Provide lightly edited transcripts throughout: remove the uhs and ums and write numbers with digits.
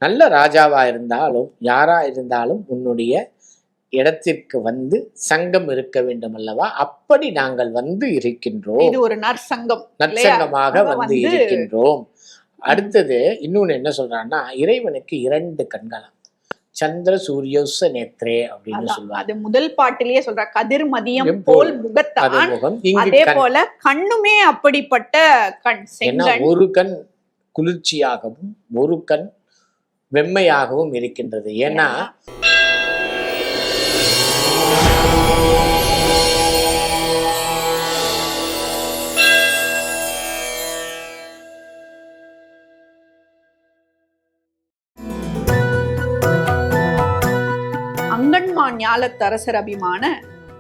நல்ல ராஜாவா இருந்தாலும் யாரா இருந்தாலும் உன்னுடைய இடத்திற்கு வந்து சங்கம் இருக்க வேண்டும் அல்லவா? அப்படி நாங்கள் வந்து இருக்கின்றோம். இது ஒரு நற்சங்கம், நற்சங்கமாக வந்து இருக்கின்றோம். அடுத்தது இன்னொன்னு என்ன சொல்றான்னா, இறைவனுக்கு 2 கண்களாம், சந்திர சூரியோச நேத்ரே அப்படின்னு சொல்லுவாங்க. அது முதல் பாட்டிலேயே சொல்ற, கதிர் மதியம் போல் முகத்தான், அதே போல கண்ணுமே அப்படிப்பட்ட கண். ஒரு கண் குளிர்ச்சியாகவும் ஒரு கண் வெம்மையாகவும் இருக்கின்றது. ஏன்னா அங்கன்மான் ஞாலத்தரசர் அபிமான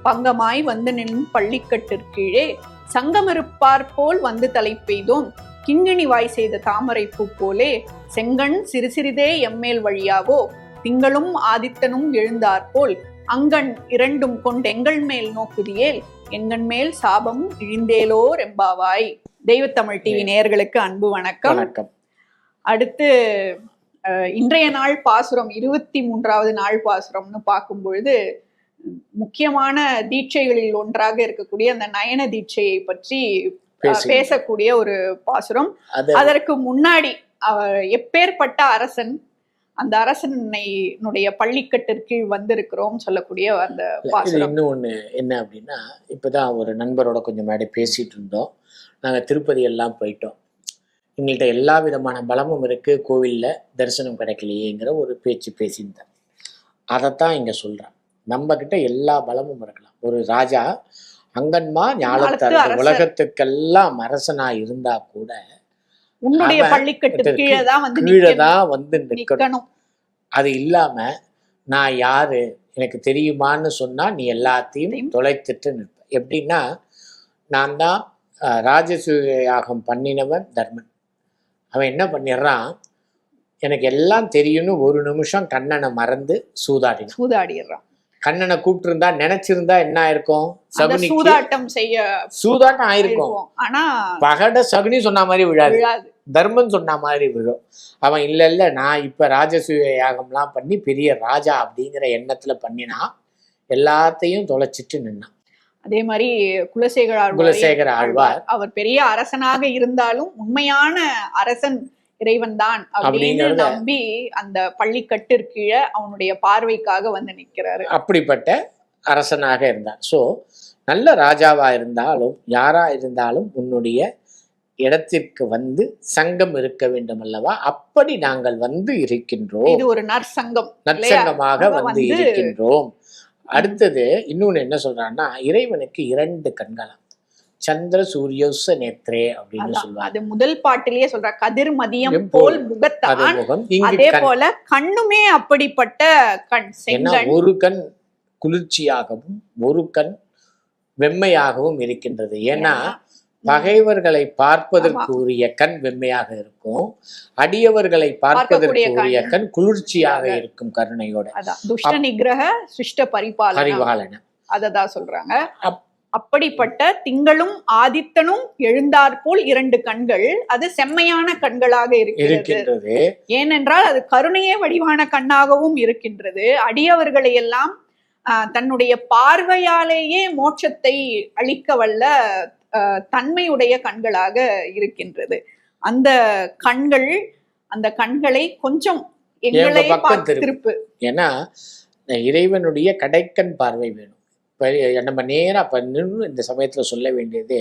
பங்கமாய் வந்து நின் பள்ளிக்கட்டிற்கீழே சங்கமிருப்பார் போல் வந்து தலை பெய்தோம் கிங்கிணி வாய் செய்த தாமரை பூ போலே செங்கண் சிறு சிறிதே எம்மேல் வழியாவோ திங்களும் ஆதித்தனும் எழுந்தாற்போல் அங்கண் 2 கொண்டெங்கள் மேல் நோக்குதியேல் எங்கண் மேல் சாபம் இழிந்தேலோ ரெம்பாவாய். தெய்வத்தமிழ் டிவி நேயர்களுக்கு அன்பு வணக்கம். அடுத்து இன்றைய நாள் பாசுரம் 23வது நாள் பாசுரம்னு பார்க்கும் பொழுது முக்கியமான தீட்சைகளில் ஒன்றாக இருக்கக்கூடிய அந்த நயன தீட்சையை பற்றி பேசக்கூடிய ஒரு பாசுரம். அதற்கு முன்னாடி அவர் எப்பேற்பட்ட அரசன், அந்த அரசனுடைய பள்ளிக்கட்டிற்கு வந்திருக்கிறோம் சொல்லக்கூடிய அந்த பாசுரம். இன்னும் ஒண்ணு என்ன அப்படின்னா, இப்பதான் ஒரு நண்பரோட கொஞ்சம் மேடை பேசிட்டு இருந்தோம். நாங்க திருப்பதி எல்லாம் போயிட்டோம், எங்கள்கிட்ட எல்லா விதமான பலமும் இருக்கு, கோவில்ல தரிசனம் கிடைக்கலையேங்கிற ஒரு பேச்சு பேசியிருந்தார். அதைத்தான் இங்க சொல்றேன். நம்ம கிட்ட எல்லா பலமும் இருக்கலாம். ஒரு ராஜா அங்கன்மா ஞாலத்தரசர் உலகத்துக்கெல்லாம் அரசனா இருந்தா கூட உன்னுடைய பள்ளிக்கட்டு கீழதான் வந்து நிக்கணும். அது இல்லாம நான் யாரு எனக்கு தெரியுமான்னு சொன்னா நீ எல்லாத்தையும் தொலைத்துட்டு நிற்ப. எப்படின்னா, நான் தான் ராஜசூய யாகம் பண்ணினவன் தர்மன். அவன் என்ன பண்ணிடுறான், எனக்கு எல்லாம் தெரியும்னு ஒரு நிமிஷம் கண்ணனை மறந்து சூதாடிடுறான். கண்ணனை கூப்பிட்டு இருந்தா நினைச்சிருந்தா என்ன ஆயிருக்கும், சூதாட்டம் ஆயிருக்கும். ஆனா பகட சகுனி சொன்ன மாதிரி விழாது, தர்மன் சொன்ன மாதிரி விழும். அவன் இல்ல நான் இப்ப ராஜசூய யாகம்லாம் பண்ணி பெரிய ராஜா அப்படிங்கிற எண்ணத்துல பண்ணினா எல்லாத்தையும் தொலைச்சிட்டு நின்னான். அதே மாதிரி குலசேகர ஆழ்வார் அவர் பெரிய அரசனாக இருந்தாலும் உண்மையான அரசன் இறைவன் தான் அப்படின்னு நம்பி அந்த பள்ளிக்கட்டிற்கு அவனுடைய பார்வைக்காக வந்து நிற்கிறாரு. அப்படிப்பட்ட அரசனாக இருந்தான். சோ நல்ல ராஜாவா இருந்தாலும் யாரா இருந்தாலும் உன்னுடைய இடத்திற்கு வந்து சங்கம் இருக்க வேண்டும் அல்லவா? அப்படி நாங்கள் வந்து இருக்கின்றோம். இது ஒரு நற்சங்கமாக வந்து இருக்கின்றோம். அடுத்தது இன்னொன்னு என்ன சொல்றான்னா, இறைவனுக்கு 2 கண்களாம், சந்திர சூரியோச நேத்ரே அப்படின்னு சொல்லுவாங்க. அது முதல் பாட்டிலேயே சொல்ற, கதிர் மதியம் போல் முகத்தான், அதே போல கண்ணுமே அப்படிப்பட்ட கண். ஒரு கண் குளிர்ச்சியாகவும் ஒரு கண் வெம்மையாகவும் இருக்கின்றது. ஏன்னா பகைவர்களை பார்ப்பதற்கு உரிய கண் வெம்மையாக இருக்கும், அடியவர்களை பார்ப்பதற்கு உரிய கண் குளிர்ச்சியாக இருக்கும் கருணையோட. துஷ்ட நிகிரக சிஷ்ட பரிபாலன அததான் சொல்றாங்க. அப்படிப்பட்ட திங்களும் ஆதித்தனும் எழுந்தாற்போல் 2 கண்கள், அது செம்மையான கண்களாக இருக்கின்றது. ஏனென்றால் அது கருணையே வடிவான கண்ணாகவும் இருக்கின்றது. அடியவர்களை எல்லாம் தன்னுடைய பார்வையாலேயே மோட்சத்தை அளிக்க வல்ல தன்மையுடைய கண்களாக இருக்கின்றது. அந்த கண்களை கொஞ்சம் எங்களை திருப்பு. ஏன்னா இறைவனுடைய கடைக்கண் பார்வை வேணும். நம்ம நேரா இந்த சமயத்துல சொல்ல வேண்டியது,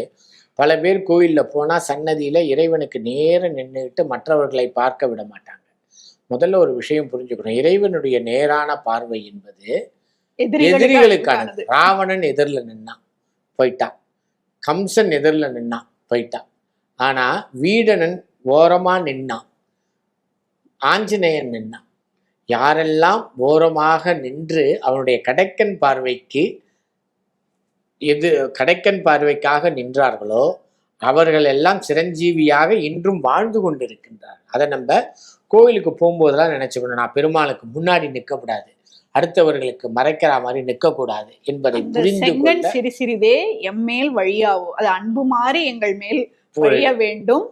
பல பேர் கோயில்ல போனா சன்னதியில இறைவனுக்கு நேர நின்றுட்டு மற்றவர்களை பார்க்க விட மாட்டாங்க. முதல்ல ஒரு விஷயம் புரிஞ்சுக்கணும், இறைவனுடைய நேரான பார்வை என்பது எதிரிகளுக்கானது. ராவணன் எதிரில் நின்னான் போயிட்டான், கம்சன் எதிரில் நின்னான் போயிட்டான். ஆனா வீடனன் ஓரமா நின்னான், ஆஞ்சநேயன் நின்னான். யாரெல்லாம் ஓரமாக நின்று அவனுடைய கடைக்கண் பார்வைக்காக நின்றார்களோ அவர்கள் எல்லாம் சிரஞ்சீவியாக இன்றும் வாழ்ந்து கொண்டிருக்கின்றார்கள். அதை நம்ம கோவிலுக்கு போகும்போதெல்லாம் நினைச்சுக்கணும், நான் பெருமாளுக்கு முன்னாடி நிற்கக்கூடாது, அடுத்தவர்களுக்கு மறைக்கிற மாதிரி நிற்கக்கூடாது என்பதை புரிந்து கொள்ள. சிறு சிறிதே எம்மேல் வழியாவோ, அது அன்பு மாறி எங்கள் மேல் வழிய வேண்டும்.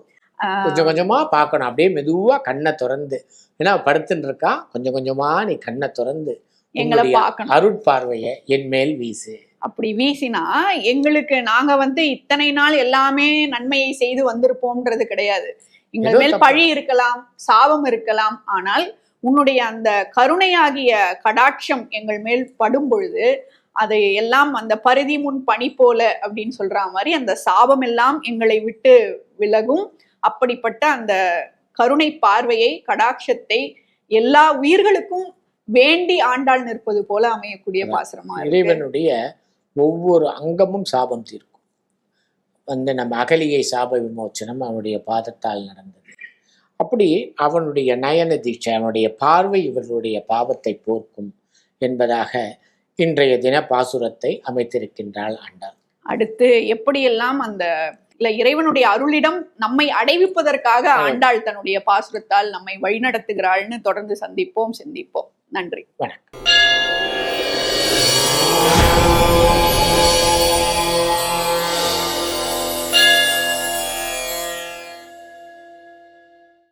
கொஞ்சம் கொஞ்சமா பார்க்கணும், அப்படியே மெதுவா கண்ணை திறந்து. ஏன்னா படுத்துன்னு இருக்கா, கொஞ்சம் கொஞ்சமா நீ கண்ணை திறந்து எங்களை உன்னுடைய பார்க்கணும். அருட்பார்வையை என் மேல் வீசு. அப்படி வீசினா எங்களுக்கு நாங்க இத்தனை நாள் எல்லாமே நன்மையை செய்து வந்திருப்போம்ன்றது கிடையாது. எங்கள் ஏதோ மேல் தப்பு. பழி இருக்கலாம், சாபம் இருக்கலாம். ஆனால் உன்னுடைய அந்த கருணையாகிய கடாட்சம் எங்கள் மேல் படும் பொழுது அதை எல்லாம் அந்த பரிதி முன் பனி போல அப்படின்னு சொல்ற மாதிரி அந்த சாபம் எல்லாம் எங்களை விட்டு விலகும். அப்படிப்பட்ட அந்த கருணை பார்வையை, கடாட்சத்தை எல்லா உயிர்களுக்கும் வேண்டி ஆண்டாள் நிற்பது போல அமையக்கூடிய பாசுரமா இருக்கு. இறைவனுடைய ஒவ்வொரு அங்கமும் சாபம் தீர்க்கும். நம்ம அகலியை சாப விமோச்சனம் அவனுடைய பாதத்தால் நடந்தது. அப்படி அவனுடைய நயன தீட்சை, அவனுடைய பார்வை இவர்களுடைய பாவத்தை போக்கும் என்பதாக இன்றைய தின பாசுரத்தை அமைத்திருக்கின்றாள் ஆண்டாள். அடுத்து எப்படியெல்லாம் அந்த இறைவனுடைய அருளிடம் நம்மை அடைவிப்பதற்காக ஆண்டாள் தன்னுடைய பாசுரத்தால் நம்மை வழிநடத்துகிறாள்னு தொடர்ந்து சந்திப்போம், சிந்திப்போம். நன்றி, வணக்கம்.